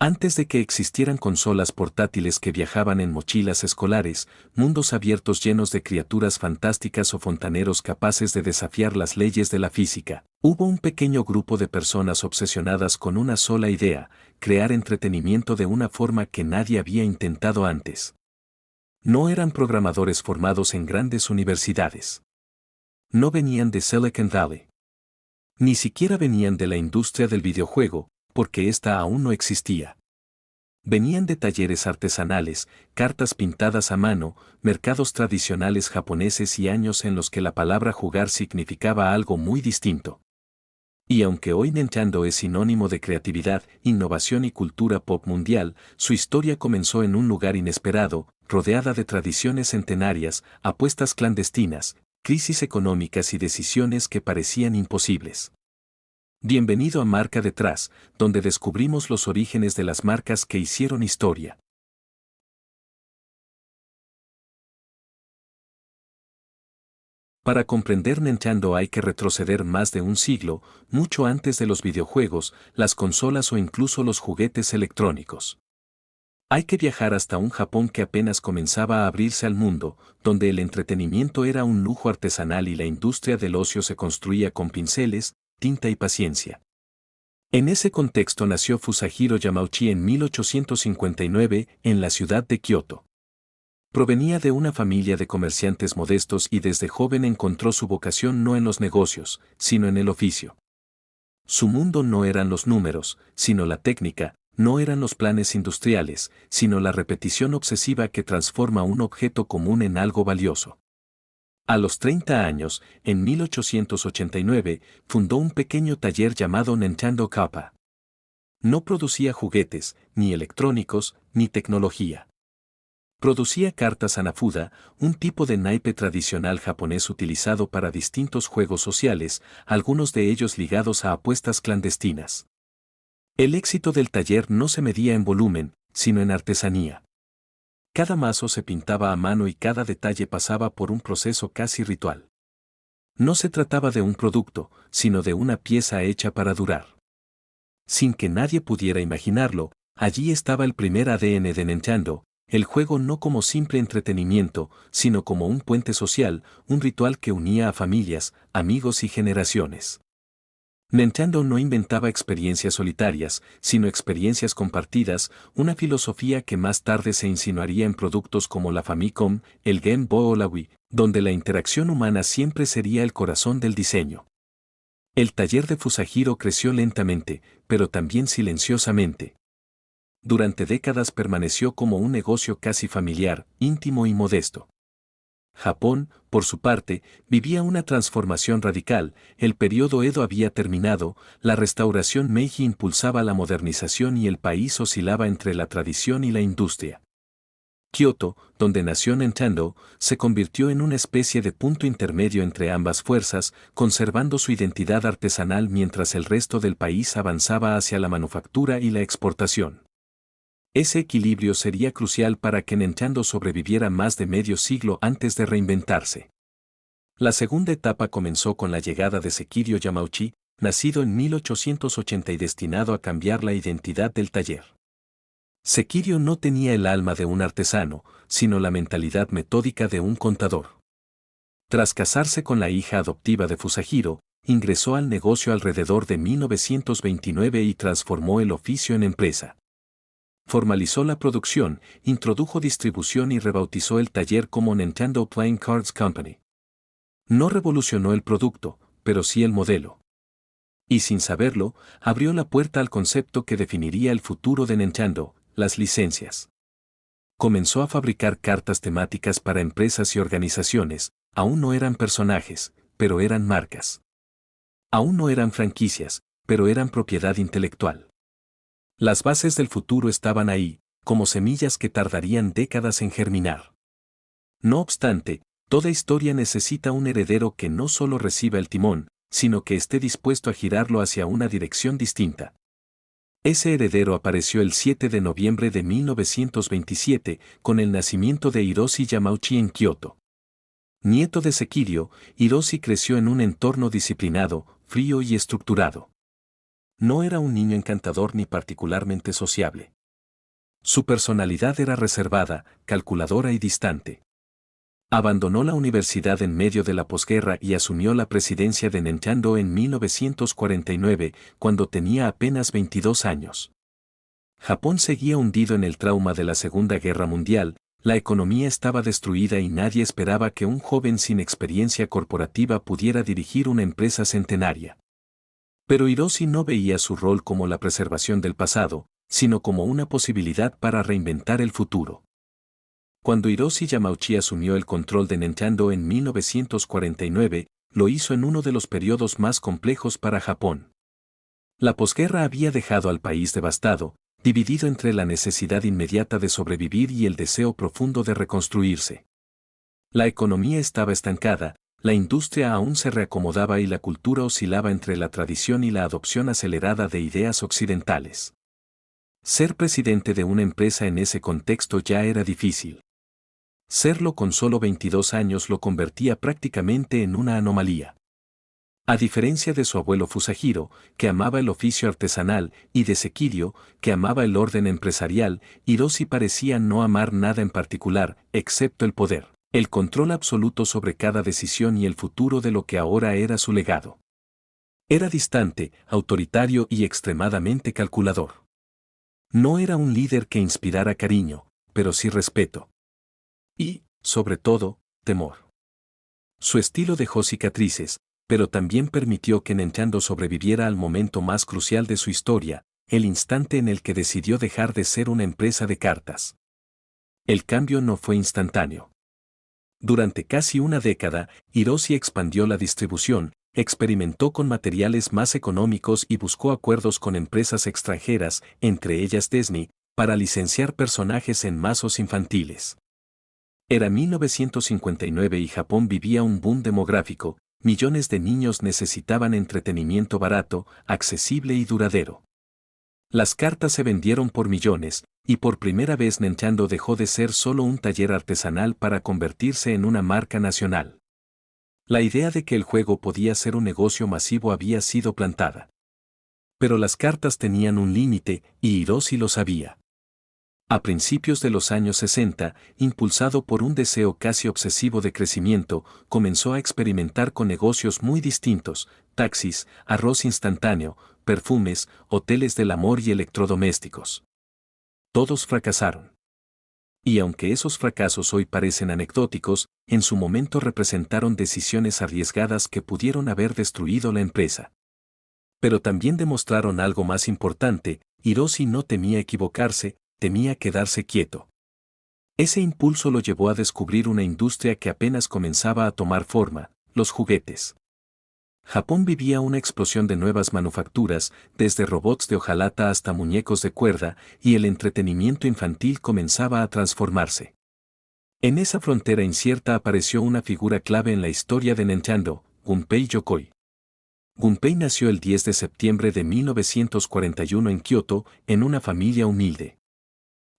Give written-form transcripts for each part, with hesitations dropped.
Antes de que existieran consolas portátiles que viajaban en mochilas escolares, mundos abiertos llenos de criaturas fantásticas o fontaneros capaces de desafiar las leyes de la física, hubo un pequeño grupo de personas obsesionadas con una sola idea: crear entretenimiento de una forma que nadie había intentado antes. No eran programadores formados en grandes universidades. No venían de Silicon Valley. Ni siquiera venían de la industria del videojuego, porque ésta aún no existía. Venían de talleres artesanales, cartas pintadas a mano, mercados tradicionales japoneses y años en los que la palabra jugar significaba algo muy distinto. Y aunque hoy Nintendo es sinónimo de creatividad, innovación y cultura pop mundial, su historia comenzó en un lugar inesperado, rodeada de tradiciones centenarias, apuestas clandestinas, crisis económicas y decisiones que parecían imposibles. Bienvenido a Marca Detrás, donde descubrimos los orígenes de las marcas que hicieron historia. Para comprender Nintendo hay que retroceder más de un siglo, mucho antes de los videojuegos, las consolas o incluso los juguetes electrónicos. Hay que viajar hasta un Japón que apenas comenzaba a abrirse al mundo, donde el entretenimiento era un lujo artesanal y la industria del ocio se construía con pinceles, tinta y paciencia. En ese contexto nació Fusajiro Yamauchi en 1859, en la ciudad de Kioto. Provenía de una familia de comerciantes modestos y desde joven encontró su vocación no en los negocios, sino en el oficio. Su mundo no eran los números, sino la técnica; no eran los planes industriales, sino la repetición obsesiva que transforma un objeto común en algo valioso. A los 30 años, en 1889, fundó un pequeño taller llamado Nintendo Kappa. No producía juguetes, ni electrónicos, ni tecnología. Producía cartas Hanafuda, un tipo de naipe tradicional japonés utilizado para distintos juegos sociales, algunos de ellos ligados a apuestas clandestinas. El éxito del taller no se medía en volumen, sino en artesanía. Cada mazo se pintaba a mano y cada detalle pasaba por un proceso casi ritual. No se trataba de un producto, sino de una pieza hecha para durar. Sin que nadie pudiera imaginarlo, allí estaba el primer ADN de Nintendo: el juego no como simple entretenimiento, sino como un puente social, un ritual que unía a familias, amigos y generaciones. Nintendo no inventaba experiencias solitarias, sino experiencias compartidas, una filosofía que más tarde se insinuaría en productos como la Famicom, el Game Boy o la Wii, donde la interacción humana siempre sería el corazón del diseño. El taller de Fusajiro creció lentamente, pero también silenciosamente. Durante décadas permaneció como un negocio casi familiar, íntimo y modesto. Japón, por su parte, vivía una transformación radical. El periodo Edo había terminado, la restauración Meiji impulsaba la modernización y el país oscilaba entre la tradición y la industria. Kioto, donde nació Nintendo, se convirtió en una especie de punto intermedio entre ambas fuerzas, conservando su identidad artesanal mientras el resto del país avanzaba hacia la manufactura y la exportación. Ese equilibrio sería crucial para que Nintendo sobreviviera más de medio siglo antes de reinventarse. La segunda etapa comenzó con la llegada de Sekiryo Yamauchi, nacido en 1880 y destinado a cambiar la identidad del taller. Sekiryo no tenía el alma de un artesano, sino la mentalidad metódica de un contador. Tras casarse con la hija adoptiva de Fusajiro, ingresó al negocio alrededor de 1929 y transformó el oficio en empresa. Formalizó la producción, introdujo distribución y rebautizó el taller como Nintendo Playing Cards Company. No revolucionó el producto, pero sí el modelo. Y sin saberlo, abrió la puerta al concepto que definiría el futuro de Nintendo: las licencias. Comenzó a fabricar cartas temáticas para empresas y organizaciones. Aún no eran personajes, pero eran marcas. Aún no eran franquicias, pero eran propiedad intelectual. Las bases del futuro estaban ahí, como semillas que tardarían décadas en germinar. No obstante, toda historia necesita un heredero que no solo reciba el timón, sino que esté dispuesto a girarlo hacia una dirección distinta. Ese heredero apareció el 7 de noviembre de 1927, con el nacimiento de Hiroshi Yamauchi en Kioto. Nieto de Sekiryo, Hiroshi creció en un entorno disciplinado, frío y estructurado. No era un niño encantador ni particularmente sociable. Su personalidad era reservada, calculadora y distante. Abandonó la universidad en medio de la posguerra y asumió la presidencia de Nintendo en 1949, cuando tenía apenas 22 años. Japón seguía hundido en el trauma de la Segunda Guerra Mundial, la economía estaba destruida y nadie esperaba que un joven sin experiencia corporativa pudiera dirigir una empresa centenaria. Pero Hiroshi no veía su rol como la preservación del pasado, sino como una posibilidad para reinventar el futuro. Cuando Hiroshi Yamauchi asumió el control de Nintendo en 1949, lo hizo en uno de los periodos más complejos para Japón. La posguerra había dejado al país devastado, dividido entre la necesidad inmediata de sobrevivir y el deseo profundo de reconstruirse. La economía estaba estancada, la industria aún se reacomodaba y la cultura oscilaba entre la tradición y la adopción acelerada de ideas occidentales. Ser presidente de una empresa en ese contexto ya era difícil. Serlo con solo 22 años lo convertía prácticamente en una anomalía. A diferencia de su abuelo Fusajiro, que amaba el oficio artesanal, y de Sekirio, que amaba el orden empresarial, Hiroshi parecía no amar nada en particular, excepto el poder, el control absoluto sobre cada decisión y el futuro de lo que ahora era su legado. Era distante, autoritario y extremadamente calculador. No era un líder que inspirara cariño, pero sí respeto. Y, sobre todo, temor. Su estilo dejó cicatrices, pero también permitió que Nintendo sobreviviera al momento más crucial de su historia, el instante en el que decidió dejar de ser una empresa de cartas. El cambio no fue instantáneo. Durante casi una década, Hiroshi expandió la distribución, experimentó con materiales más económicos y buscó acuerdos con empresas extranjeras, entre ellas Disney, para licenciar personajes en mazos infantiles. Era 1959 y Japón vivía un boom demográfico. Millones de niños necesitaban entretenimiento barato, accesible y duradero. Las cartas se vendieron por millones, y por primera vez Nintendo dejó de ser solo un taller artesanal para convertirse en una marca nacional. La idea de que el juego podía ser un negocio masivo había sido plantada. Pero las cartas tenían un límite, y Hiroshi lo sabía. A principios de los años 60, impulsado por un deseo casi obsesivo de crecimiento, comenzó a experimentar con negocios muy distintos: taxis, arroz instantáneo, perfumes, hoteles del amor y electrodomésticos. Todos fracasaron. Y aunque esos fracasos hoy parecen anecdóticos, en su momento representaron decisiones arriesgadas que pudieron haber destruido la empresa. Pero también demostraron algo más importante: Hiroshi no temía equivocarse, temía quedarse quieto. Ese impulso lo llevó a descubrir una industria que apenas comenzaba a tomar forma: los juguetes. Japón vivía una explosión de nuevas manufacturas, desde robots de hojalata hasta muñecos de cuerda, y el entretenimiento infantil comenzaba a transformarse. En esa frontera incierta apareció una figura clave en la historia de Nintendo: Gunpei Yokoi. Gunpei nació el 10 de septiembre de 1941 en Kioto, en una familia humilde.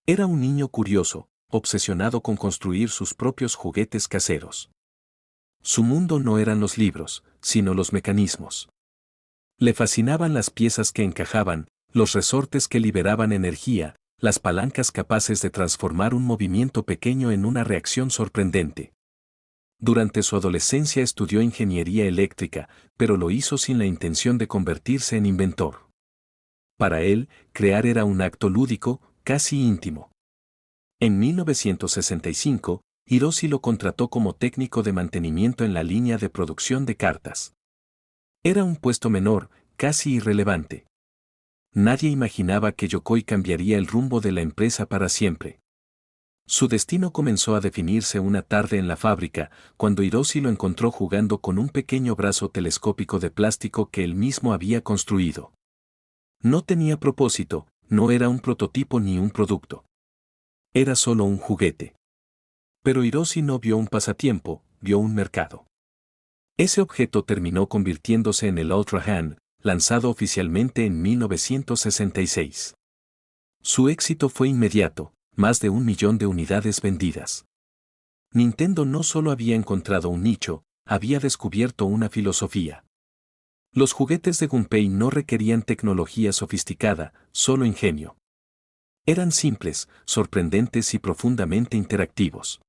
Era un niño curioso, obsesionado con construir sus propios juguetes caseros. Su mundo no eran los libros, sino los mecanismos. Le fascinaban las piezas que encajaban, los resortes que liberaban energía, las palancas capaces de transformar un movimiento pequeño en una reacción sorprendente. Durante su adolescencia estudió ingeniería eléctrica, pero lo hizo sin la intención de convertirse en inventor. Para él, crear era un acto lúdico, casi íntimo. En 1965, Hiroshi lo contrató como técnico de mantenimiento en la línea de producción de cartas. Era un puesto menor, casi irrelevante. Nadie imaginaba que Yokoi cambiaría el rumbo de la empresa para siempre. Su destino comenzó a definirse una tarde en la fábrica, cuando Hiroshi lo encontró jugando con un pequeño brazo telescópico de plástico que él mismo había construido. No tenía propósito, no era un prototipo ni un producto. Era solo un juguete. Pero Hiroshi no vio un pasatiempo, vio un mercado. Ese objeto terminó convirtiéndose en el Ultra Hand, lanzado oficialmente en 1966. Su éxito fue inmediato: más de 1 millón de unidades vendidas. Nintendo no solo había encontrado un nicho, había descubierto una filosofía. Los juguetes de Gunpei no requerían tecnología sofisticada, solo ingenio. Eran simples, sorprendentes y profundamente interactivos.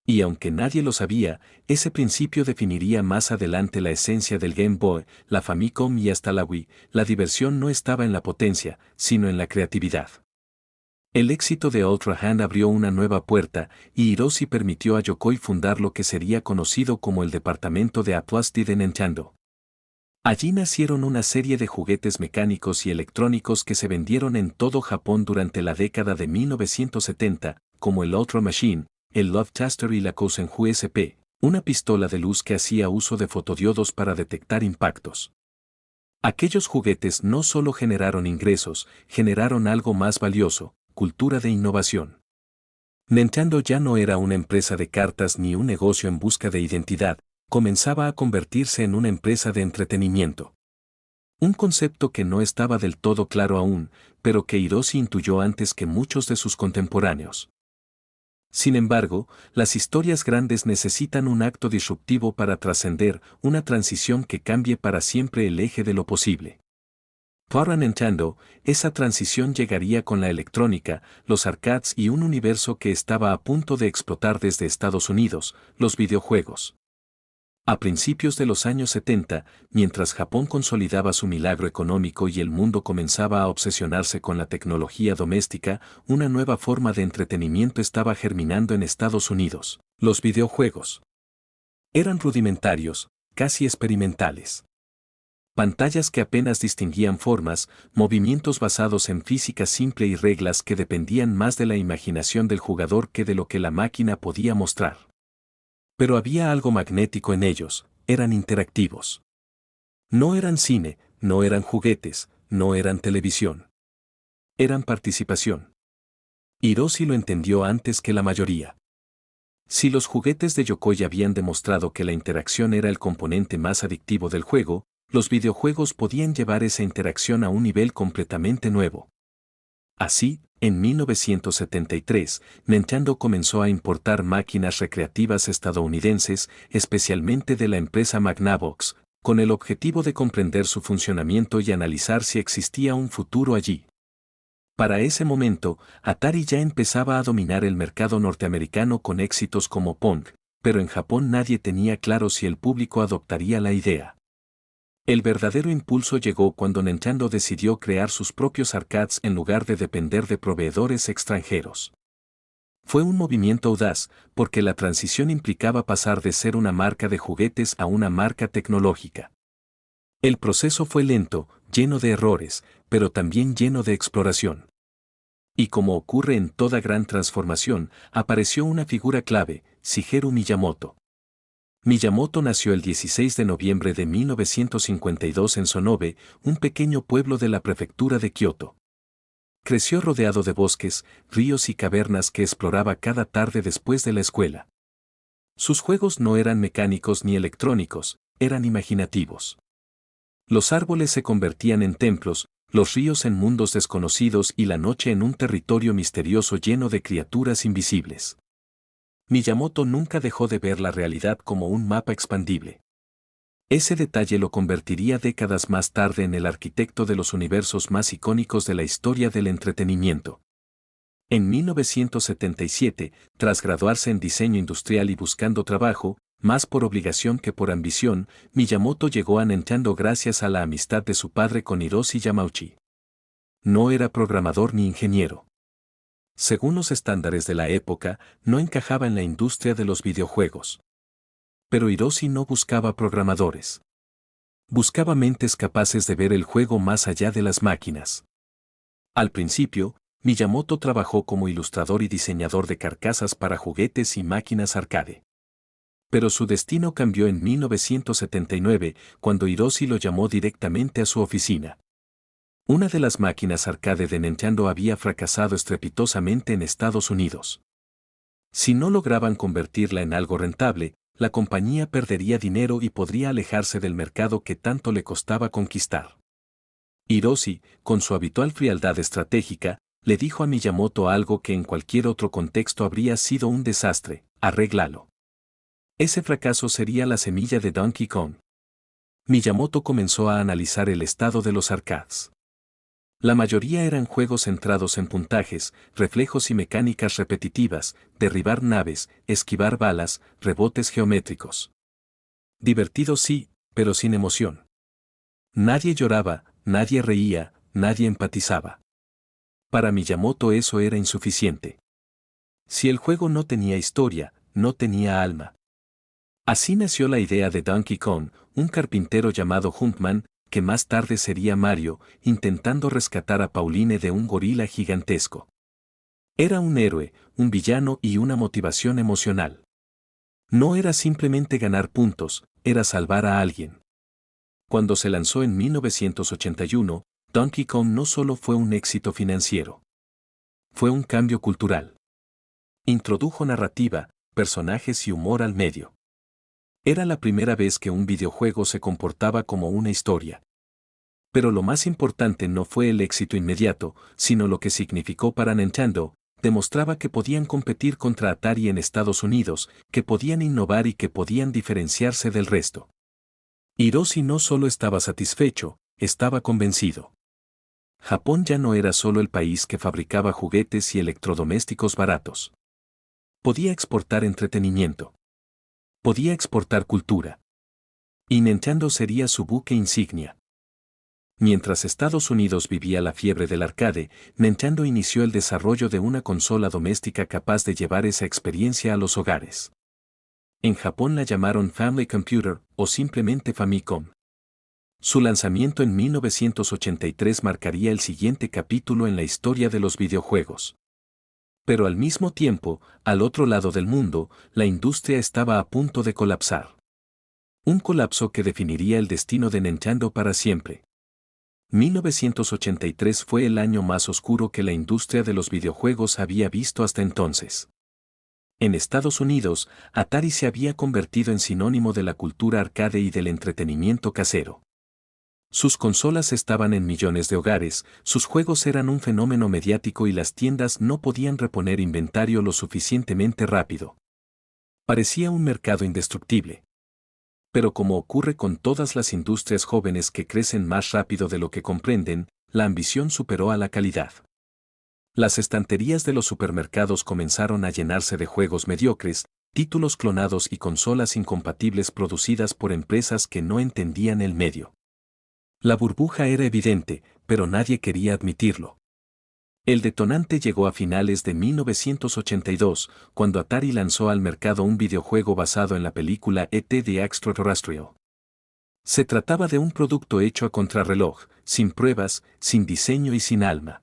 Y aunque nadie lo sabía, ese principio definiría más adelante la esencia del Game Boy, la Famicom y hasta la Wii. La diversión no estaba en la potencia, sino en la creatividad. El éxito de Ultra Hand abrió una nueva puerta, y Hiroshi permitió a Yokoi fundar lo que sería conocido como el departamento de Appliance de Nintendo. Allí nacieron una serie de juguetes mecánicos y electrónicos que se vendieron en todo Japón durante la década de 1970, como el Ultra Machine, el Love Taster y la Kousenju SP, una pistola de luz que hacía uso de fotodiodos para detectar impactos. Aquellos juguetes no solo generaron ingresos, generaron algo más valioso, cultura de innovación. Nintendo ya no era una empresa de cartas ni un negocio en busca de identidad, comenzaba a convertirse en una empresa de entretenimiento. Un concepto que no estaba del todo claro aún, pero que Hiroshi intuyó antes que muchos de sus contemporáneos. Sin embargo, las historias grandes necesitan un acto disruptivo para trascender, una transición que cambie para siempre el eje de lo posible. Para Nintendo, esa transición llegaría con la electrónica, los arcades y un universo que estaba a punto de explotar desde Estados Unidos, los videojuegos. A principios de los años 70, mientras Japón consolidaba su milagro económico y el mundo comenzaba a obsesionarse con la tecnología doméstica, una nueva forma de entretenimiento estaba germinando en Estados Unidos. Los videojuegos eran rudimentarios, casi experimentales. Pantallas que apenas distinguían formas, movimientos basados en física simple y reglas que dependían más de la imaginación del jugador que de lo que la máquina podía mostrar. Pero había algo magnético en ellos, eran interactivos. No eran cine, no eran juguetes, no eran televisión. Eran participación. Hiroshi lo entendió antes que la mayoría. Si los juguetes de Yokoi habían demostrado que la interacción era el componente más adictivo del juego, los videojuegos podían llevar esa interacción a un nivel completamente nuevo. Así, en 1973, Nintendo comenzó a importar máquinas recreativas estadounidenses, especialmente de la empresa Magnavox, con el objetivo de comprender su funcionamiento y analizar si existía un futuro allí. Para ese momento, Atari ya empezaba a dominar el mercado norteamericano con éxitos como Pong, pero en Japón nadie tenía claro si el público adoptaría la idea. El verdadero impulso llegó cuando Nintendo decidió crear sus propios arcades en lugar de depender de proveedores extranjeros. Fue un movimiento audaz, porque la transición implicaba pasar de ser una marca de juguetes a una marca tecnológica. El proceso fue lento, lleno de errores, pero también lleno de exploración. Y como ocurre en toda gran transformación, apareció una figura clave, Shigeru Miyamoto. Miyamoto nació el 16 de noviembre de 1952 en Sonobe, un pequeño pueblo de la prefectura de Kioto. Creció rodeado de bosques, ríos y cavernas que exploraba cada tarde después de la escuela. Sus juegos no eran mecánicos ni electrónicos, eran imaginativos. Los árboles se convertían en templos, los ríos en mundos desconocidos y la noche en un territorio misterioso lleno de criaturas invisibles. Miyamoto nunca dejó de ver la realidad como un mapa expandible. Ese detalle lo convertiría décadas más tarde en el arquitecto de los universos más icónicos de la historia del entretenimiento. En 1977, tras graduarse en diseño industrial y buscando trabajo, más por obligación que por ambición, Miyamoto llegó a Nintendo gracias a la amistad de su padre con Hiroshi Yamauchi. No era programador ni ingeniero. Según los estándares de la época, no encajaba en la industria de los videojuegos. Pero Hiroshi no buscaba programadores. Buscaba mentes capaces de ver el juego más allá de las máquinas. Al principio, Miyamoto trabajó como ilustrador y diseñador de carcasas para juguetes y máquinas arcade. Pero su destino cambió en 1979, cuando Hiroshi lo llamó directamente a su oficina. Una de las máquinas arcade de Nintendo había fracasado estrepitosamente en Estados Unidos. Si no lograban convertirla en algo rentable, la compañía perdería dinero y podría alejarse del mercado que tanto le costaba conquistar. Hiroshi, con su habitual frialdad estratégica, le dijo a Miyamoto algo que en cualquier otro contexto habría sido un desastre: arréglalo. Ese fracaso sería la semilla de Donkey Kong. Miyamoto comenzó a analizar el estado de los arcades. La mayoría eran juegos centrados en puntajes, reflejos y mecánicas repetitivas, derribar naves, esquivar balas, rebotes geométricos. Divertidos sí, pero sin emoción. Nadie lloraba, nadie reía, nadie empatizaba. Para Miyamoto eso era insuficiente. Si el juego no tenía historia, no tenía alma. Así nació la idea de Donkey Kong, un carpintero llamado Huntman, que más tarde sería Mario, intentando rescatar a Pauline de un gorila gigantesco. Era un héroe, un villano y una motivación emocional. No era simplemente ganar puntos, era salvar a alguien. Cuando se lanzó en 1981, Donkey Kong no solo fue un éxito financiero. Fue un cambio cultural. Introdujo narrativa, personajes y humor al medio. Era la primera vez que un videojuego se comportaba como una historia. Pero lo más importante no fue el éxito inmediato, sino lo que significó para Nintendo. Demostraba que podían competir contra Atari en Estados Unidos, que podían innovar y que podían diferenciarse del resto. Hiroshi no solo estaba satisfecho, estaba convencido. Japón ya no era solo el país que fabricaba juguetes y electrodomésticos baratos. Podía exportar entretenimiento. Podía exportar cultura. Y Nintendo sería su buque insignia. Mientras Estados Unidos vivía la fiebre del arcade, Nintendo inició el desarrollo de una consola doméstica capaz de llevar esa experiencia a los hogares. En Japón la llamaron Family Computer o simplemente Famicom. Su lanzamiento en 1983 marcaría el siguiente capítulo en la historia de los videojuegos. Pero al mismo tiempo, al otro lado del mundo, la industria estaba a punto de colapsar. Un colapso que definiría el destino de Nintendo para siempre. 1983 fue el año más oscuro que la industria de los videojuegos había visto hasta entonces. En Estados Unidos, Atari se había convertido en sinónimo de la cultura arcade y del entretenimiento casero. Sus consolas estaban en millones de hogares, sus juegos eran un fenómeno mediático y las tiendas no podían reponer inventario lo suficientemente rápido. Parecía un mercado indestructible. Pero como ocurre con todas las industrias jóvenes que crecen más rápido de lo que comprenden, la ambición superó a la calidad. Las estanterías de los supermercados comenzaron a llenarse de juegos mediocres, títulos clonados y consolas incompatibles producidas por empresas que no entendían el medio. La burbuja era evidente, pero nadie quería admitirlo. El detonante llegó a finales de 1982, cuando Atari lanzó al mercado un videojuego basado en la película E.T. the Extraterrestrial. Se trataba de un producto hecho a contrarreloj, sin pruebas, sin diseño y sin alma.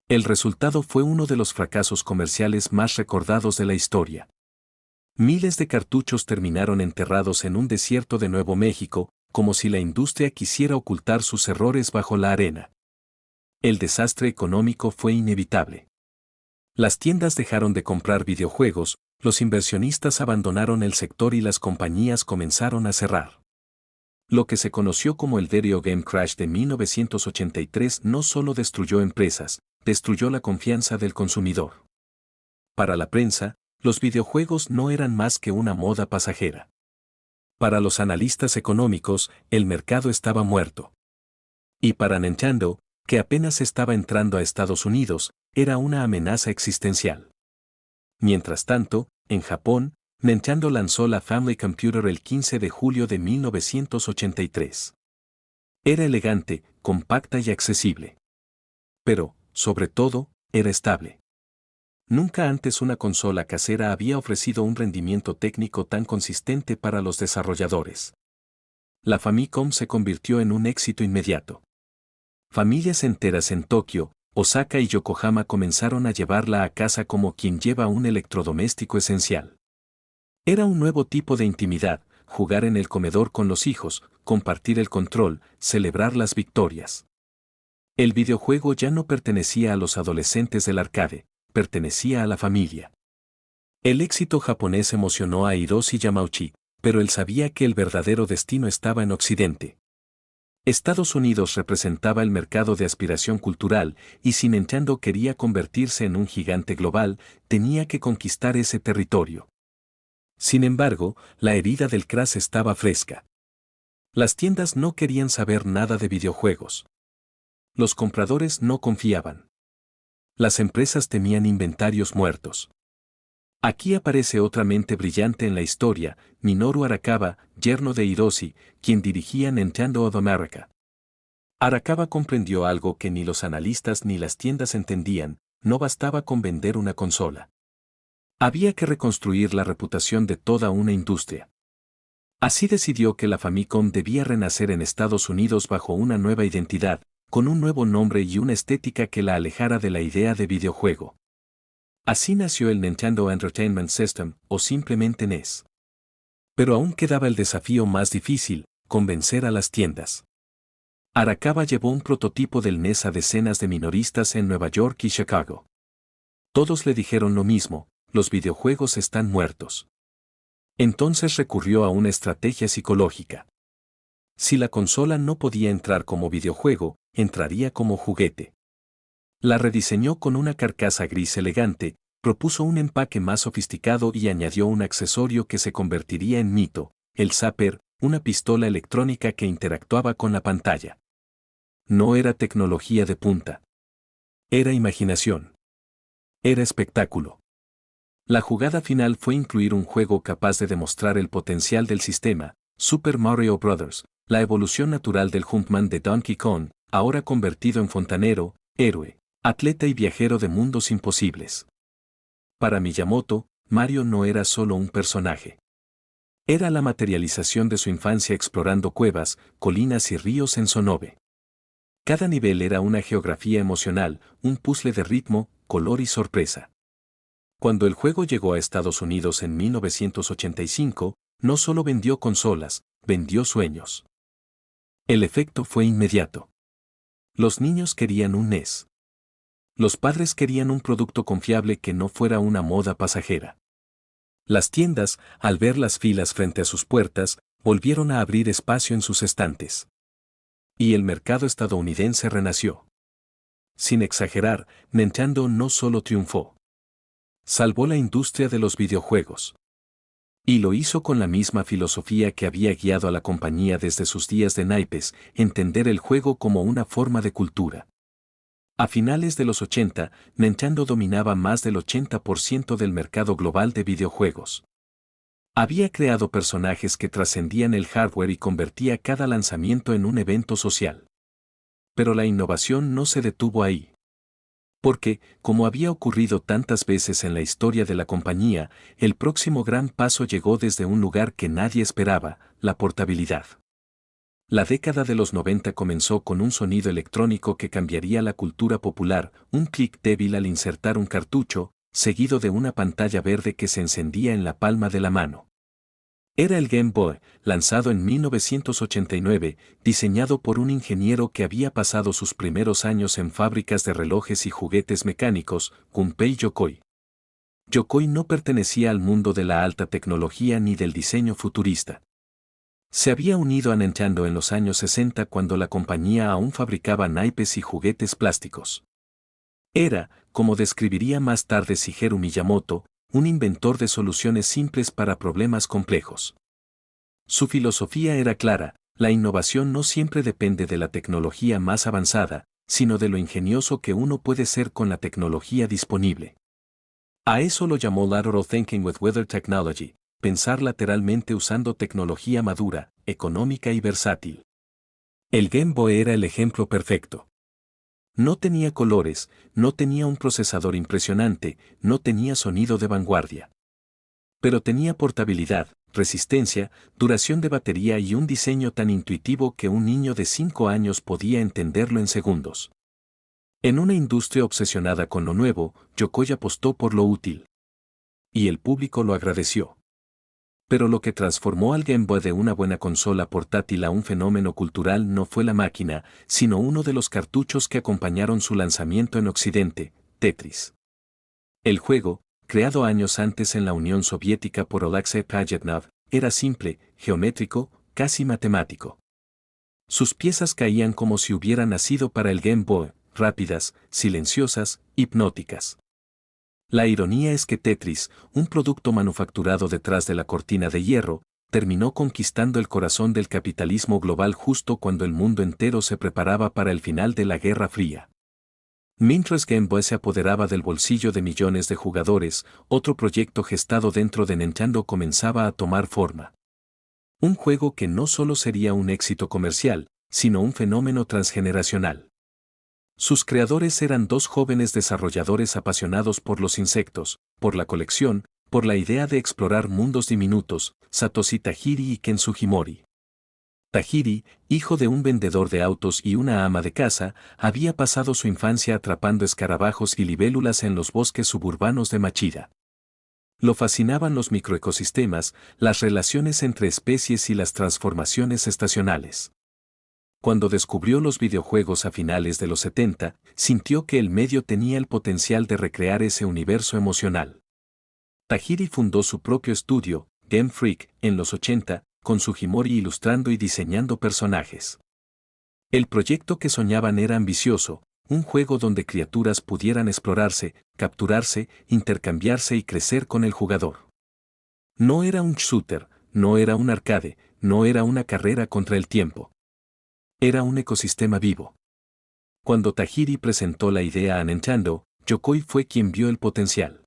El resultado fue uno de los fracasos comerciales más recordados de la historia. Miles de cartuchos terminaron enterrados en un desierto de Nuevo México, como si la industria quisiera ocultar sus errores bajo la arena. El desastre económico fue inevitable. Las tiendas dejaron de comprar videojuegos, los inversionistas abandonaron el sector y las compañías comenzaron a cerrar. Lo que se conoció como el Video Game Crash de 1983 no solo destruyó empresas, destruyó la confianza del consumidor. Para la prensa, los videojuegos no eran más que una moda pasajera. Para los analistas económicos, el mercado estaba muerto. Y para Nintendo, que apenas estaba entrando a Estados Unidos, era una amenaza existencial. Mientras tanto, en Japón, Nintendo lanzó la Family Computer el 15 de julio de 1983. Era elegante, compacta y accesible. Pero, sobre todo, era estable. Nunca antes una consola casera había ofrecido un rendimiento técnico tan consistente para los desarrolladores. La Famicom se convirtió en un éxito inmediato. Familias enteras en Tokio, Osaka y Yokohama comenzaron a llevarla a casa como quien lleva un electrodoméstico esencial. Era un nuevo tipo de intimidad, jugar en el comedor con los hijos, compartir el control, celebrar las victorias. El videojuego ya no pertenecía a los adolescentes del arcade, pertenecía a la familia. El éxito japonés emocionó a Hiroshi Yamauchi, pero él sabía que el verdadero destino estaba en Occidente. Estados Unidos representaba el mercado de aspiración cultural, y si Nintendo quería convertirse en un gigante global, tenía que conquistar ese territorio. Sin embargo, la herida del crash estaba fresca. Las tiendas no querían saber nada de videojuegos. Los compradores no confiaban. Las empresas temían inventarios muertos. Aquí aparece otra mente brillante en la historia, Minoru Arakawa, yerno de Hiroshi, quien dirigía Nintendo of America. Arakawa comprendió algo que ni los analistas ni las tiendas entendían: no bastaba con vender una consola. Había que reconstruir la reputación de toda una industria. Así decidió que la Famicom debía renacer en Estados Unidos bajo una nueva identidad, con un nuevo nombre y una estética que la alejara de la idea de videojuego. Así nació el Nintendo Entertainment System, o simplemente NES. Pero aún quedaba el desafío más difícil: convencer a las tiendas. Arakawa llevó un prototipo del NES a decenas de minoristas en Nueva York y Chicago. Todos le dijeron lo mismo: los videojuegos están muertos. Entonces recurrió a una estrategia psicológica. Si la consola no podía entrar como videojuego, entraría como juguete. La rediseñó con una carcasa gris elegante, propuso un empaque más sofisticado y añadió un accesorio que se convertiría en mito: el Zapper, una pistola electrónica que interactuaba con la pantalla. No era tecnología de punta. Era imaginación. Era espectáculo. La jugada final fue incluir un juego capaz de demostrar el potencial del sistema: Super Mario Bros., la evolución natural del Jumpman de Donkey Kong, ahora convertido en fontanero, héroe, atleta y viajero de mundos imposibles. Para Miyamoto, Mario no era solo un personaje. Era la materialización de su infancia explorando cuevas, colinas y ríos en Sonobe. Cada nivel era una geografía emocional, un puzzle de ritmo, color y sorpresa. Cuando el juego llegó a Estados Unidos en 1985, no solo vendió consolas, vendió sueños. El efecto fue inmediato. Los niños querían un NES. Los padres querían un producto confiable que no fuera una moda pasajera. Las tiendas, al ver las filas frente a sus puertas, volvieron a abrir espacio en sus estantes. Y el mercado estadounidense renació. Sin exagerar, Nintendo no solo triunfó. Salvó la industria de los videojuegos. Y lo hizo con la misma filosofía que había guiado a la compañía desde sus días de naipes: entender el juego como una forma de cultura. A finales de los 80, Nintendo dominaba más del 80% del mercado global de videojuegos. Había creado personajes que trascendían el hardware y convertía cada lanzamiento en un evento social. Pero la innovación no se detuvo ahí. Porque, como había ocurrido tantas veces en la historia de la compañía, el próximo gran paso llegó desde un lugar que nadie esperaba: la portabilidad. La década de los 90 comenzó con un sonido electrónico que cambiaría la cultura popular: un clic débil al insertar un cartucho, seguido de una pantalla verde que se encendía en la palma de la mano. Era el Game Boy, lanzado en 1989, diseñado por un ingeniero que había pasado sus primeros años en fábricas de relojes y juguetes mecánicos, Gunpei Yokoi. Yokoi no pertenecía al mundo de la alta tecnología ni del diseño futurista. Se había unido a Nintendo en los años 60 cuando la compañía aún fabricaba naipes y juguetes plásticos. Era, como describiría más tarde Shigeru Miyamoto, un inventor de soluciones simples para problemas complejos. Su filosofía era clara: la innovación no siempre depende de la tecnología más avanzada, sino de lo ingenioso que uno puede ser con la tecnología disponible. A eso lo llamó lateral thinking with Weather Technology: pensar lateralmente usando tecnología madura, económica y versátil. El Game Boy era el ejemplo perfecto. No tenía colores, no tenía un procesador impresionante, no tenía sonido de vanguardia. Pero tenía portabilidad, resistencia, duración de batería y un diseño tan intuitivo que un niño de 5 años podía entenderlo en segundos. En una industria obsesionada con lo nuevo, Yokoi apostó por lo útil. Y el público lo agradeció. Pero lo que transformó al Game Boy de una buena consola portátil a un fenómeno cultural no fue la máquina, sino uno de los cartuchos que acompañaron su lanzamiento en Occidente: Tetris. El juego, creado años antes en la Unión Soviética por Alexei Pajitnov, era simple, geométrico, casi matemático. Sus piezas caían como si hubieran nacido para el Game Boy: rápidas, silenciosas, hipnóticas. La ironía es que Tetris, un producto manufacturado detrás de la cortina de hierro, terminó conquistando el corazón del capitalismo global justo cuando el mundo entero se preparaba para el final de la Guerra Fría. Mientras Game Boy se apoderaba del bolsillo de millones de jugadores, otro proyecto gestado dentro de Nintendo comenzaba a tomar forma. Un juego que no solo sería un éxito comercial, sino un fenómeno transgeneracional. Sus creadores eran dos jóvenes desarrolladores apasionados por los insectos, por la colección, por la idea de explorar mundos diminutos, Satoshi Tajiri y Ken Sugimori. Tajiri, hijo de un vendedor de autos y una ama de casa, había pasado su infancia atrapando escarabajos y libélulas en los bosques suburbanos de Machida. Lo fascinaban los microecosistemas, las relaciones entre especies y las transformaciones estacionales. Cuando descubrió los videojuegos a finales de los 70, sintió que el medio tenía el potencial de recrear ese universo emocional. Tajiri fundó su propio estudio, Game Freak, en los 80, con Sugimori ilustrando y diseñando personajes. El proyecto que soñaban era ambicioso, un juego donde criaturas pudieran explorarse, capturarse, intercambiarse y crecer con el jugador. No era un shooter, no era un arcade, no era una carrera contra el tiempo. Era un ecosistema vivo. Cuando Tajiri presentó la idea a Nintendo, Yokoi fue quien vio el potencial.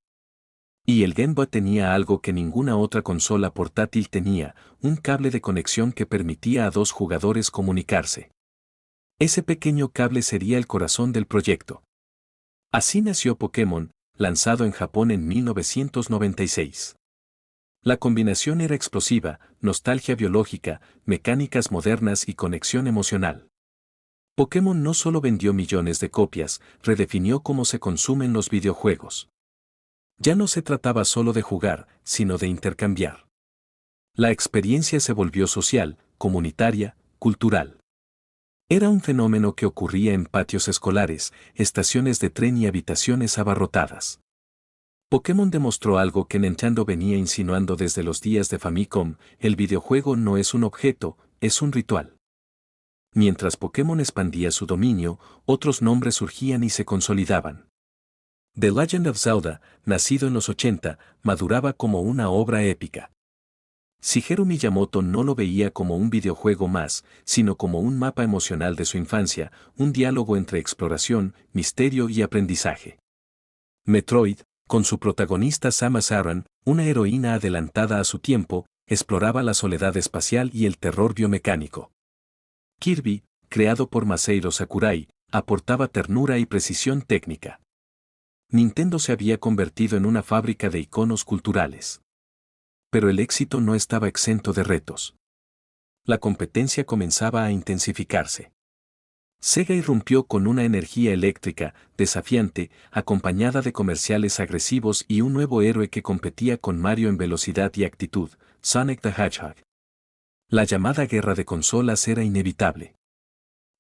Y el Game Boy tenía algo que ninguna otra consola portátil tenía, un cable de conexión que permitía a dos jugadores comunicarse. Ese pequeño cable sería el corazón del proyecto. Así nació Pokémon, lanzado en Japón en 1996. La combinación era explosiva, nostalgia biológica, mecánicas modernas y conexión emocional. Pokémon no solo vendió millones de copias, redefinió cómo se consumen los videojuegos. Ya no se trataba solo de jugar, sino de intercambiar. La experiencia se volvió social, comunitaria, cultural. Era un fenómeno que ocurría en patios escolares, estaciones de tren y habitaciones abarrotadas. Pokémon demostró algo que Nintendo venía insinuando desde los días de Famicom: el videojuego no es un objeto, es un ritual. Mientras Pokémon expandía su dominio, otros nombres surgían y se consolidaban. The Legend of Zelda, nacido en los 80, maduraba como una obra épica. Shigeru Miyamoto no lo veía como un videojuego más, sino como un mapa emocional de su infancia, un diálogo entre exploración, misterio y aprendizaje. Metroid, con su protagonista Samus Aran, una heroína adelantada a su tiempo, exploraba la soledad espacial y el terror biomecánico. Kirby, creado por Masahiro Sakurai, aportaba ternura y precisión técnica. Nintendo se había convertido en una fábrica de iconos culturales. Pero el éxito no estaba exento de retos. La competencia comenzaba a intensificarse. Sega irrumpió con una energía eléctrica, desafiante, acompañada de comerciales agresivos y un nuevo héroe que competía con Mario en velocidad y actitud, Sonic the Hedgehog. La llamada guerra de consolas era inevitable.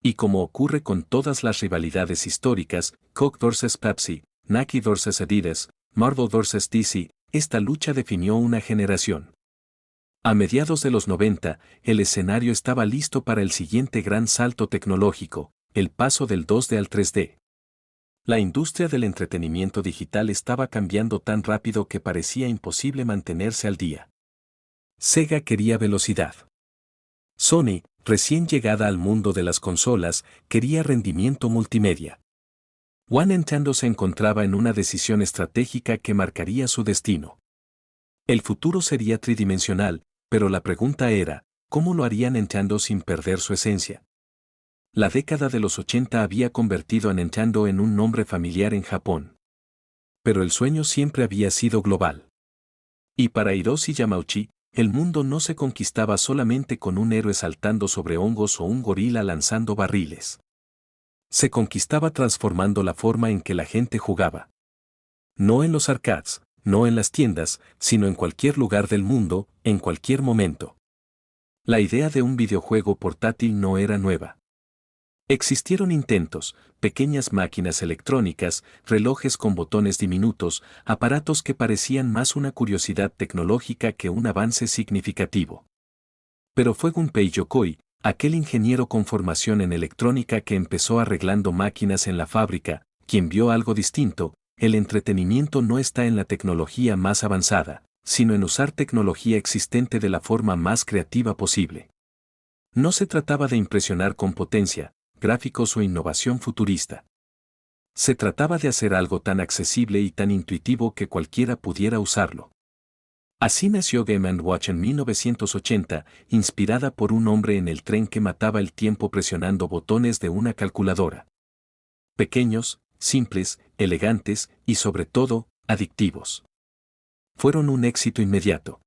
Y como ocurre con todas las rivalidades históricas, Coke vs Pepsi, Nike vs Adidas, Marvel vs DC, esta lucha definió una generación. A mediados de los 90, el escenario estaba listo para el siguiente gran salto tecnológico, el paso del 2D al 3D. La industria del entretenimiento digital estaba cambiando tan rápido que parecía imposible mantenerse al día. Sega quería velocidad. Sony, recién llegada al mundo de las consolas, quería rendimiento multimedia. One Nintendo se encontraba en una decisión estratégica que marcaría su destino. El futuro sería tridimensional, pero la pregunta era, ¿cómo lo haría Nintendo sin perder su esencia? La década de los 80 había convertido a Nintendo en un nombre familiar en Japón. Pero el sueño siempre había sido global. Y para Hiroshi Yamauchi, el mundo no se conquistaba solamente con un héroe saltando sobre hongos o un gorila lanzando barriles. Se conquistaba transformando la forma en que la gente jugaba. No en los arcades, no en las tiendas, sino en cualquier lugar del mundo, en cualquier momento. La idea de un videojuego portátil no era nueva. Existieron intentos, pequeñas máquinas electrónicas, relojes con botones diminutos, aparatos que parecían más una curiosidad tecnológica que un avance significativo. Pero fue Gunpei Yokoi, aquel ingeniero con formación en electrónica que empezó arreglando máquinas en la fábrica, quien vio algo distinto: el entretenimiento no está en la tecnología más avanzada, sino en usar tecnología existente de la forma más creativa posible. No se trataba de impresionar con potencia, gráficos o innovación futurista. Se trataba de hacer algo tan accesible y tan intuitivo que cualquiera pudiera usarlo. Así nació Game & Watch en 1980, inspirada por un hombre en el tren que mataba el tiempo presionando botones de una calculadora. Pequeños, simples, elegantes y sobre todo, adictivos. Fueron un éxito inmediato.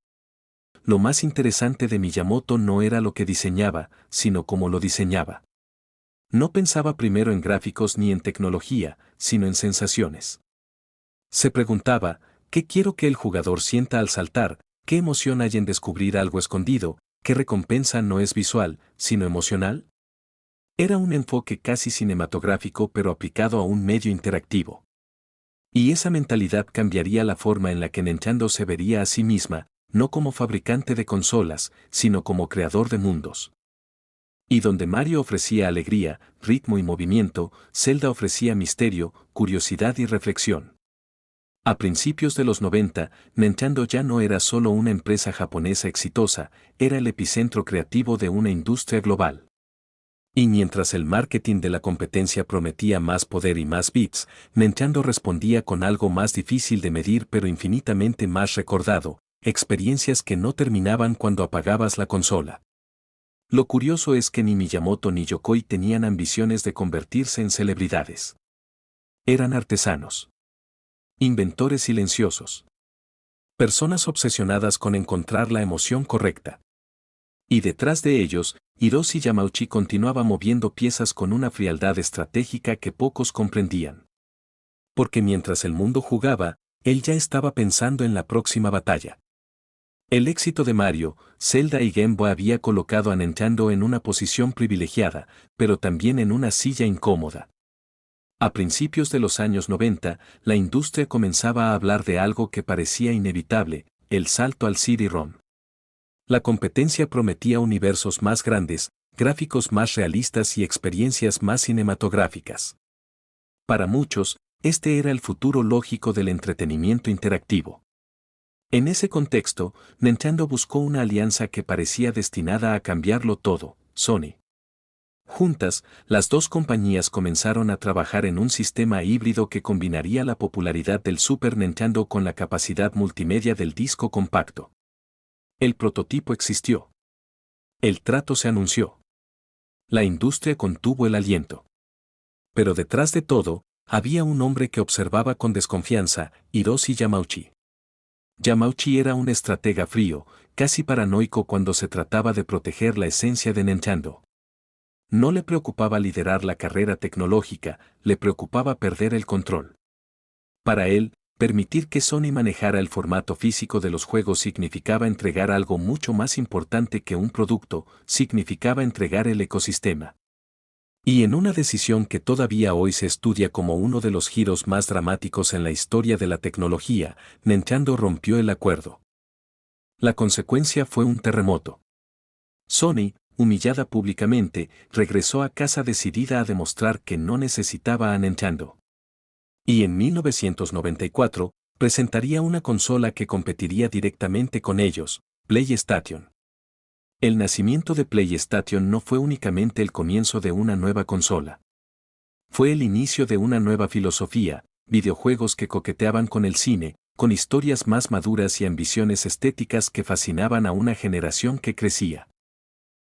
Lo más interesante de Miyamoto no era lo que diseñaba, sino cómo lo diseñaba. No pensaba primero en gráficos ni en tecnología, sino en sensaciones. Se preguntaba, ¿qué quiero que el jugador sienta al saltar? ¿Qué emoción hay en descubrir algo escondido? ¿Qué recompensa no es visual, sino emocional? Era un enfoque casi cinematográfico pero aplicado a un medio interactivo. Y esa mentalidad cambiaría la forma en la que Nintendo se vería a sí misma, no como fabricante de consolas, sino como creador de mundos. Y donde Mario ofrecía alegría, ritmo y movimiento, Zelda ofrecía misterio, curiosidad y reflexión. A principios de los 90, Nintendo ya no era solo una empresa japonesa exitosa, era el epicentro creativo de una industria global. Y mientras el marketing de la competencia prometía más poder y más bits, Nintendo respondía con algo más difícil de medir pero infinitamente más recordado, experiencias que no terminaban cuando apagabas la consola. Lo curioso es que ni Miyamoto ni Yokoi tenían ambiciones de convertirse en celebridades. Eran artesanos. Inventores silenciosos. Personas obsesionadas con encontrar la emoción correcta. Y detrás de ellos, Hiroshi Yamauchi continuaba moviendo piezas con una frialdad estratégica que pocos comprendían. Porque mientras el mundo jugaba, él ya estaba pensando en la próxima batalla. El éxito de Mario, Zelda y Game Boy había colocado a Nintendo en una posición privilegiada, pero también en una silla incómoda. A principios de los años 90, la industria comenzaba a hablar de algo que parecía inevitable, el salto al CD-ROM. La competencia prometía universos más grandes, gráficos más realistas y experiencias más cinematográficas. Para muchos, este era el futuro lógico del entretenimiento interactivo. En ese contexto, Nintendo buscó una alianza que parecía destinada a cambiarlo todo, Sony. Juntas, las dos compañías comenzaron a trabajar en un sistema híbrido que combinaría la popularidad del Super Nintendo con la capacidad multimedia del disco compacto. El prototipo existió. El trato se anunció. La industria contuvo el aliento. Pero detrás de todo, había un hombre que observaba con desconfianza, Hiroshi Yamauchi. Yamauchi era un estratega frío, casi paranoico cuando se trataba de proteger la esencia de Nintendo. No le preocupaba liderar la carrera tecnológica, le preocupaba perder el control. Para él, permitir que Sony manejara el formato físico de los juegos significaba entregar algo mucho más importante que un producto, significaba entregar el ecosistema. Y en una decisión que todavía hoy se estudia como uno de los giros más dramáticos en la historia de la tecnología, Nintendo rompió el acuerdo. La consecuencia fue un terremoto. Sony, humillada públicamente, regresó a casa decidida a demostrar que no necesitaba a Nintendo. Y en 1994, presentaría una consola que competiría directamente con ellos, PlayStation. El nacimiento de PlayStation no fue únicamente el comienzo de una nueva consola. Fue el inicio de una nueva filosofía, videojuegos que coqueteaban con el cine, con historias más maduras y ambiciones estéticas que fascinaban a una generación que crecía.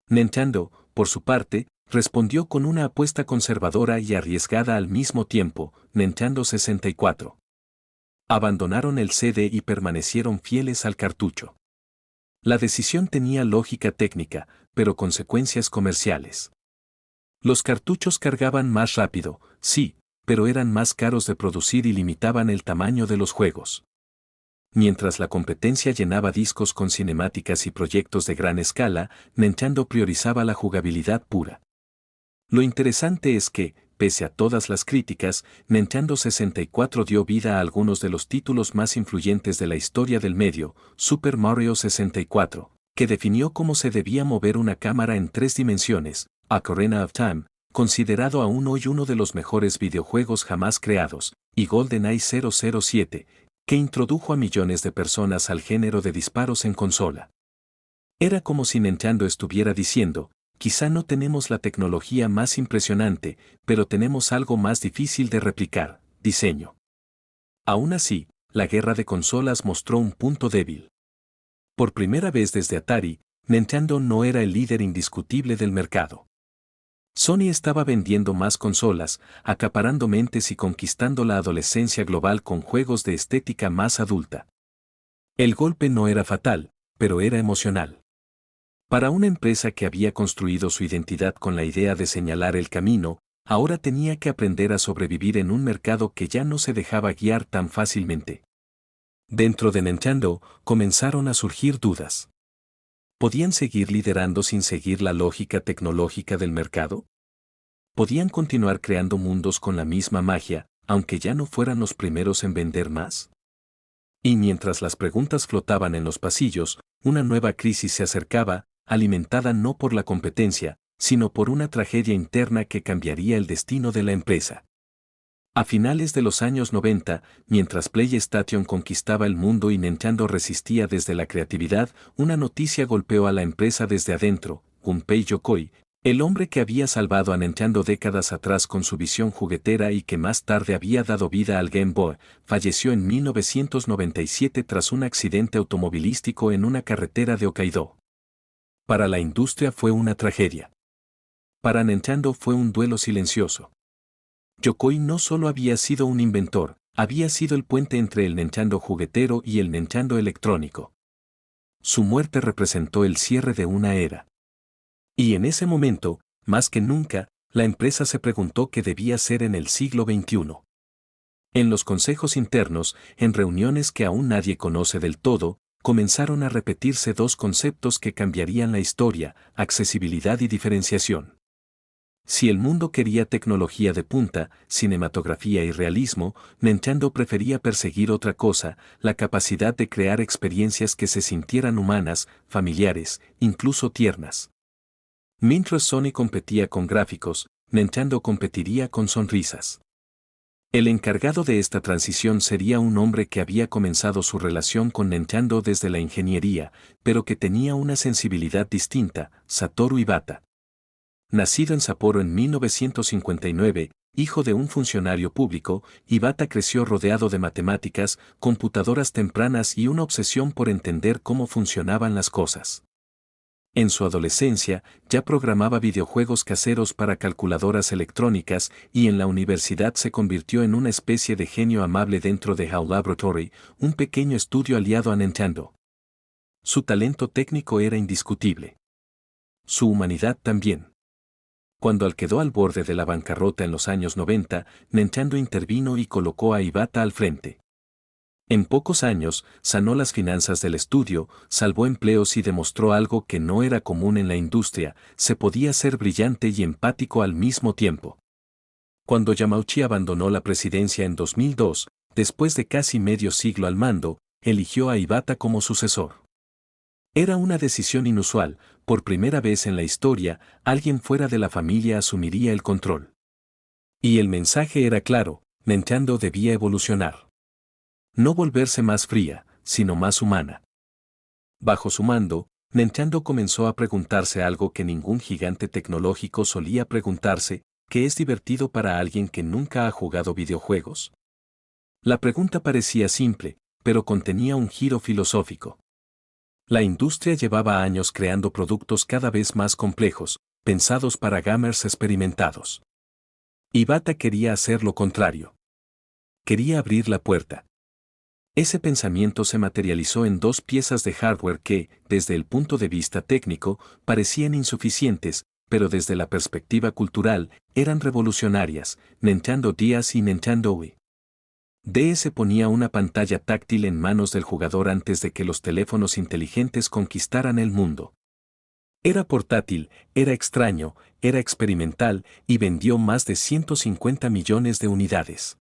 Nintendo, por su parte, respondió con una apuesta conservadora y arriesgada al mismo tiempo, Nintendo 64. Abandonaron el CD y permanecieron fieles al cartucho. La decisión tenía lógica técnica, pero consecuencias comerciales. Los cartuchos cargaban más rápido, sí, pero eran más caros de producir y limitaban el tamaño de los juegos. Mientras la competencia llenaba discos con cinemáticas y proyectos de gran escala, Nintendo priorizaba la jugabilidad pura. Lo interesante es que, pese a todas las críticas, Nintendo 64 dio vida a algunos de los títulos más influyentes de la historia del medio, Super Mario 64, que definió cómo se debía mover una cámara en 3 dimensiones, Ocarina of Time, considerado aún hoy uno de los mejores videojuegos jamás creados, y GoldenEye 007, que introdujo a millones de personas al género de disparos en consola. Era como si Nintendo estuviera diciendo, quizá no tenemos la tecnología más impresionante, pero tenemos algo más difícil de replicar, diseño. Aún así, la guerra de consolas mostró un punto débil. Por primera vez desde Atari, Nintendo no era el líder indiscutible del mercado. Sony estaba vendiendo más consolas, acaparando mentes y conquistando la adolescencia global con juegos de estética más adulta. El golpe no era fatal, pero era emocional. Para una empresa que había construido su identidad con la idea de señalar el camino, ahora tenía que aprender a sobrevivir en un mercado que ya no se dejaba guiar tan fácilmente. Dentro de Nintendo, comenzaron a surgir dudas. ¿Podían seguir liderando sin seguir la lógica tecnológica del mercado? ¿Podían continuar creando mundos con la misma magia, aunque ya no fueran los primeros en vender más? Y mientras las preguntas flotaban en los pasillos, una nueva crisis se acercaba, alimentada no por la competencia, sino por una tragedia interna que cambiaría el destino de la empresa. A finales de los años 90, mientras PlayStation conquistaba el mundo y Nintendo resistía desde la creatividad, una noticia golpeó a la empresa desde adentro. Gunpei Yokoi, el hombre que había salvado a Nintendo décadas atrás con su visión juguetera y que más tarde había dado vida al Game Boy, falleció en 1997 tras un accidente automovilístico en una carretera de Hokkaido. Para la industria fue una tragedia. Para Nintendo fue un duelo silencioso. Yokoi no solo había sido un inventor, había sido el puente entre el Nintendo juguetero y el Nintendo electrónico. Su muerte representó el cierre de una era. Y en ese momento, más que nunca, la empresa se preguntó qué debía hacer en el siglo XXI. En los consejos internos, en reuniones que aún nadie conoce del todo, comenzaron a repetirse dos conceptos que cambiarían la historia: accesibilidad y diferenciación. Si el mundo quería tecnología de punta, cinematografía y realismo, Nintendo prefería perseguir otra cosa: la capacidad de crear experiencias que se sintieran humanas, familiares, incluso tiernas. Mientras Sony competía con gráficos, Nintendo competiría con sonrisas. El encargado de esta transición sería un hombre que había comenzado su relación con Nintendo desde la ingeniería, pero que tenía una sensibilidad distinta: Satoru Iwata. Nacido en Sapporo en 1959, hijo de un funcionario público, Iwata creció rodeado de matemáticas, computadoras tempranas y una obsesión por entender cómo funcionaban las cosas. En su adolescencia, ya programaba videojuegos caseros para calculadoras electrónicas y en la universidad se convirtió en una especie de genio amable dentro de HAL Laboratory, un pequeño estudio aliado a Nintendo. Su talento técnico era indiscutible. Su humanidad también. Cuando quedó al borde de la bancarrota en los años 90, Nintendo intervino y colocó a Iwata al frente. En pocos años, sanó las finanzas del estudio, salvó empleos y demostró algo que no era común en la industria: se podía ser brillante y empático al mismo tiempo. Cuando Yamauchi abandonó la presidencia en 2002, después de casi medio siglo al mando, eligió a Iwata como sucesor. Era una decisión inusual: por primera vez en la historia, alguien fuera de la familia asumiría el control. Y el mensaje era claro: Nintendo debía evolucionar. No volverse más fría, sino más humana. Bajo su mando, Nintendo comenzó a preguntarse algo que ningún gigante tecnológico solía preguntarse: ¿qué es divertido para alguien que nunca ha jugado videojuegos? La pregunta parecía simple, pero contenía un giro filosófico. La industria llevaba años creando productos cada vez más complejos, pensados para gamers experimentados. Iwata quería hacer lo contrario. Quería abrir la puerta. Ese pensamiento se materializó en dos piezas de hardware que, desde el punto de vista técnico, parecían insuficientes, pero desde la perspectiva cultural, eran revolucionarias: Nintendo DS y Nintendo Wii. DS ponía una pantalla táctil en manos del jugador antes de que los teléfonos inteligentes conquistaran el mundo. Era portátil, era extraño, era experimental y vendió más de 150 millones de unidades.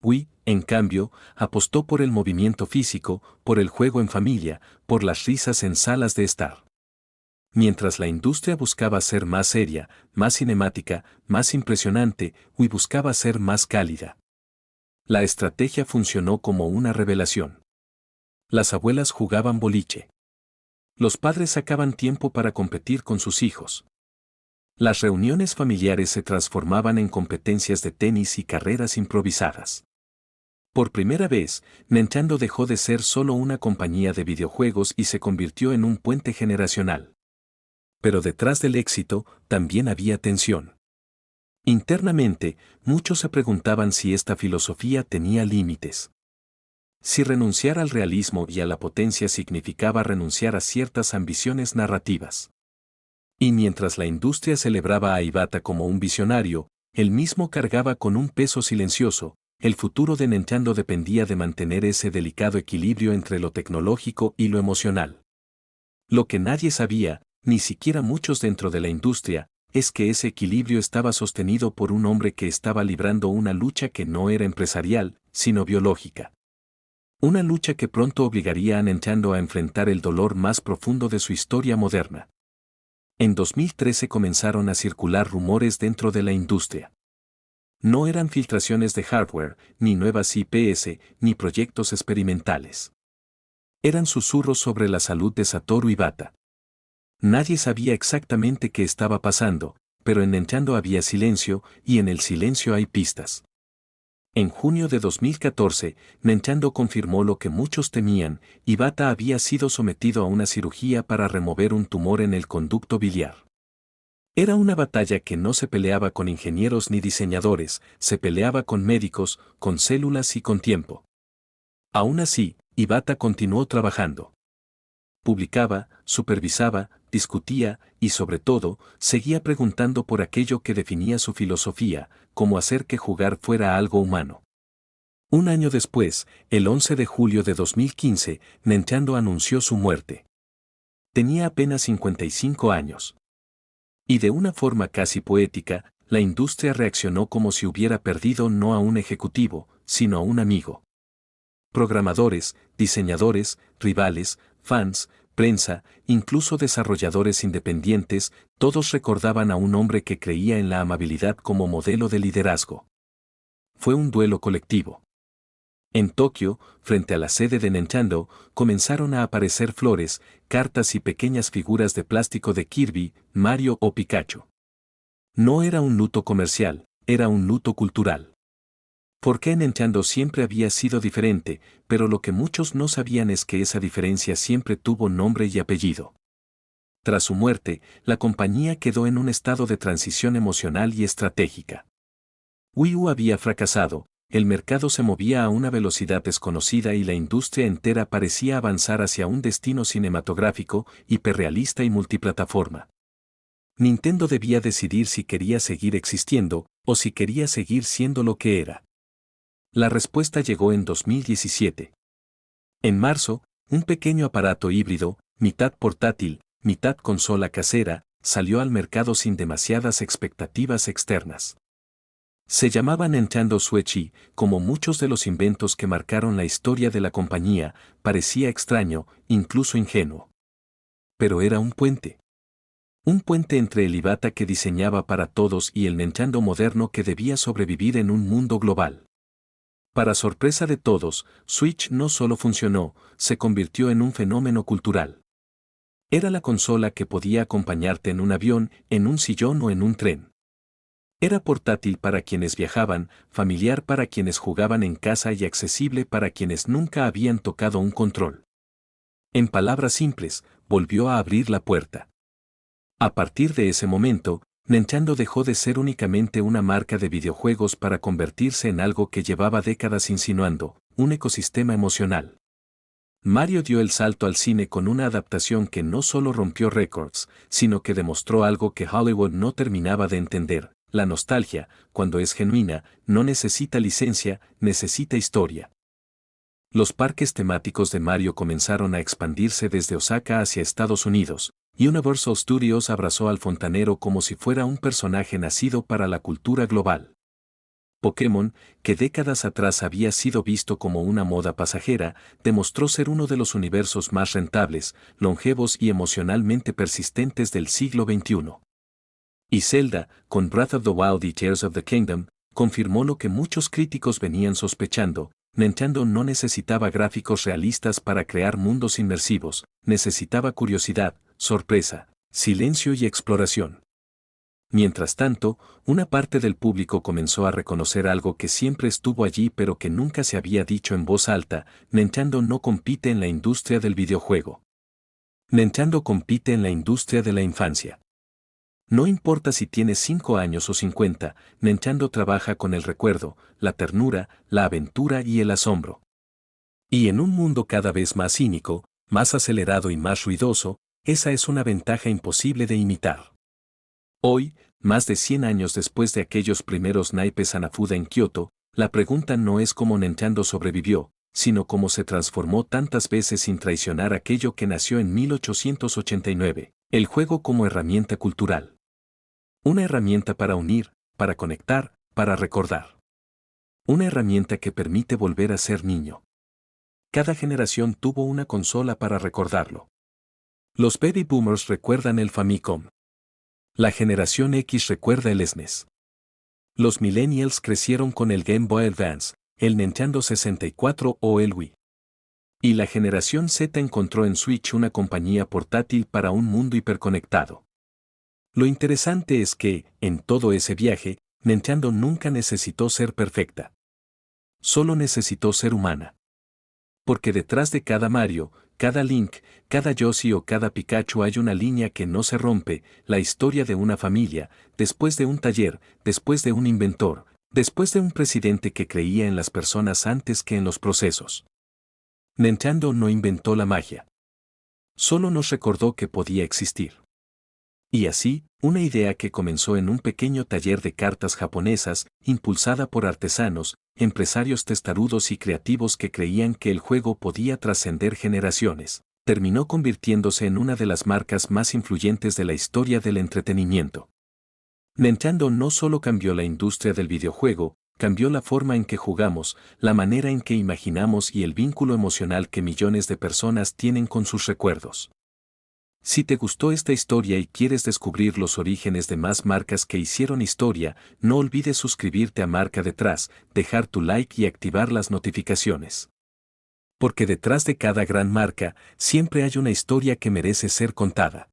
Wii, en cambio, apostó por el movimiento físico, por el juego en familia, por las risas en salas de estar. Mientras la industria buscaba ser más seria, más cinemática, más impresionante, Wii buscaba ser más cálida. La estrategia funcionó como una revelación. Las abuelas jugaban boliche. Los padres sacaban tiempo para competir con sus hijos. Las reuniones familiares se transformaban en competencias de tenis y carreras improvisadas. Por primera vez, Nintendo dejó de ser solo una compañía de videojuegos y se convirtió en un puente generacional. Pero detrás del éxito, también había tensión. Internamente, muchos se preguntaban si esta filosofía tenía límites. Si renunciar al realismo y a la potencia significaba renunciar a ciertas ambiciones narrativas. Y mientras la industria celebraba a Iwata como un visionario, él mismo cargaba con un peso silencioso. El futuro de Nintendo dependía de mantener ese delicado equilibrio entre lo tecnológico y lo emocional. Lo que nadie sabía, ni siquiera muchos dentro de la industria, es que ese equilibrio estaba sostenido por un hombre que estaba librando una lucha que no era empresarial, sino biológica. Una lucha que pronto obligaría a Nintendo a enfrentar el dolor más profundo de su historia moderna. En 2013 comenzaron a circular rumores dentro de la industria. No eran filtraciones de hardware, ni nuevas IPs, ni proyectos experimentales. Eran susurros sobre la salud de Satoru Iwata. Nadie sabía exactamente qué estaba pasando, pero en Nintendo había silencio, y en el silencio hay pistas. En junio de 2014, Nintendo confirmó lo que muchos temían: Iwata había sido sometido a una cirugía para remover un tumor en el conducto biliar. Era una batalla que no se peleaba con ingenieros ni diseñadores, se peleaba con médicos, con células y con tiempo. Aún así, Iwata continuó trabajando. Publicaba, supervisaba, discutía y sobre todo, seguía preguntando por aquello que definía su filosofía: cómo hacer que jugar fuera algo humano. Un año después, el 11 de julio de 2015, Nintendo anunció su muerte. Tenía apenas 55 años. Y de una forma casi poética, la industria reaccionó como si hubiera perdido no a un ejecutivo, sino a un amigo. Programadores, diseñadores, rivales, fans, prensa, incluso desarrolladores independientes, todos recordaban a un hombre que creía en la amabilidad como modelo de liderazgo. Fue un duelo colectivo. En Tokio, frente a la sede de Nintendo, comenzaron a aparecer flores, cartas y pequeñas figuras de plástico de Kirby, Mario o Pikachu. No era un luto comercial, era un luto cultural. Porque Nintendo siempre había sido diferente, pero lo que muchos no sabían es que esa diferencia siempre tuvo nombre y apellido. Tras su muerte, la compañía quedó en un estado de transición emocional y estratégica. Wii U había fracasado, el mercado se movía a una velocidad desconocida y la industria entera parecía avanzar hacia un destino cinematográfico, hiperrealista y multiplataforma. Nintendo debía decidir si quería seguir existiendo, o si quería seguir siendo lo que era. La respuesta llegó en 2017. En marzo, un pequeño aparato híbrido, mitad portátil, mitad consola casera, salió al mercado sin demasiadas expectativas externas. Se llamaba Nintendo Switch y, como muchos de los inventos que marcaron la historia de la compañía, parecía extraño, incluso ingenuo. Pero era un puente. Un puente entre el Iwata que diseñaba para todos y el Nintendo moderno que debía sobrevivir en un mundo global. Para sorpresa de todos, Switch no solo funcionó, se convirtió en un fenómeno cultural. Era la consola que podía acompañarte en un avión, en un sillón o en un tren. Era portátil para quienes viajaban, familiar para quienes jugaban en casa y accesible para quienes nunca habían tocado un control. En palabras simples, volvió a abrir la puerta. A partir de ese momento, Nintendo dejó de ser únicamente una marca de videojuegos para convertirse en algo que llevaba décadas insinuando: un ecosistema emocional. Mario dio el salto al cine con una adaptación que no solo rompió récords, sino que demostró algo que Hollywood no terminaba de entender: la nostalgia, cuando es genuina, no necesita licencia, necesita historia. Los parques temáticos de Mario comenzaron a expandirse desde Osaka hacia Estados Unidos, y Universal Studios abrazó al fontanero como si fuera un personaje nacido para la cultura global. Pokémon, que décadas atrás había sido visto como una moda pasajera, demostró ser uno de los universos más rentables, longevos y emocionalmente persistentes del siglo XXI. Y Zelda, con Breath of the Wild y Tears of the Kingdom, confirmó lo que muchos críticos venían sospechando: Nintendo no necesitaba gráficos realistas para crear mundos inmersivos, necesitaba curiosidad, sorpresa, silencio y exploración. Mientras tanto, una parte del público comenzó a reconocer algo que siempre estuvo allí pero que nunca se había dicho en voz alta: Nintendo no compite en la industria del videojuego. Nintendo compite en la industria de la infancia. No importa si tienes 5 años o 50, Nintendo trabaja con el recuerdo, la ternura, la aventura y el asombro. Y en un mundo cada vez más cínico, más acelerado y más ruidoso, esa es una ventaja imposible de imitar. Hoy, más de 100 años después de aquellos primeros naipes Hanafuda en Kioto, la pregunta no es cómo Nintendo sobrevivió, sino cómo se transformó tantas veces sin traicionar aquello que nació en 1889, el juego como herramienta cultural. Una herramienta para unir, para conectar, para recordar. Una herramienta que permite volver a ser niño. Cada generación tuvo una consola para recordarlo. Los baby boomers recuerdan el Famicom. La generación X recuerda el SNES. Los millennials crecieron con el Game Boy Advance, el Nintendo 64 o el Wii. Y la generación Z encontró en Switch una compañía portátil para un mundo hiperconectado. Lo interesante es que, en todo ese viaje, Nintendo nunca necesitó ser perfecta. Solo necesitó ser humana. Porque detrás de cada Mario, cada Link, cada Yoshi o cada Pikachu hay una línea que no se rompe: la historia de una familia, después de un taller, después de un inventor, después de un presidente que creía en las personas antes que en los procesos. Nintendo no inventó la magia. Solo nos recordó que podía existir. Y así, una idea que comenzó en un pequeño taller de cartas japonesas, impulsada por artesanos, empresarios testarudos y creativos que creían que el juego podía trascender generaciones, terminó convirtiéndose en una de las marcas más influyentes de la historia del entretenimiento. Nintendo no solo cambió la industria del videojuego, cambió la forma en que jugamos, la manera en que imaginamos y el vínculo emocional que millones de personas tienen con sus recuerdos. Si te gustó esta historia y quieres descubrir los orígenes de más marcas que hicieron historia, no olvides suscribirte a Marca Detrás, dejar tu like y activar las notificaciones. Porque detrás de cada gran marca, siempre hay una historia que merece ser contada.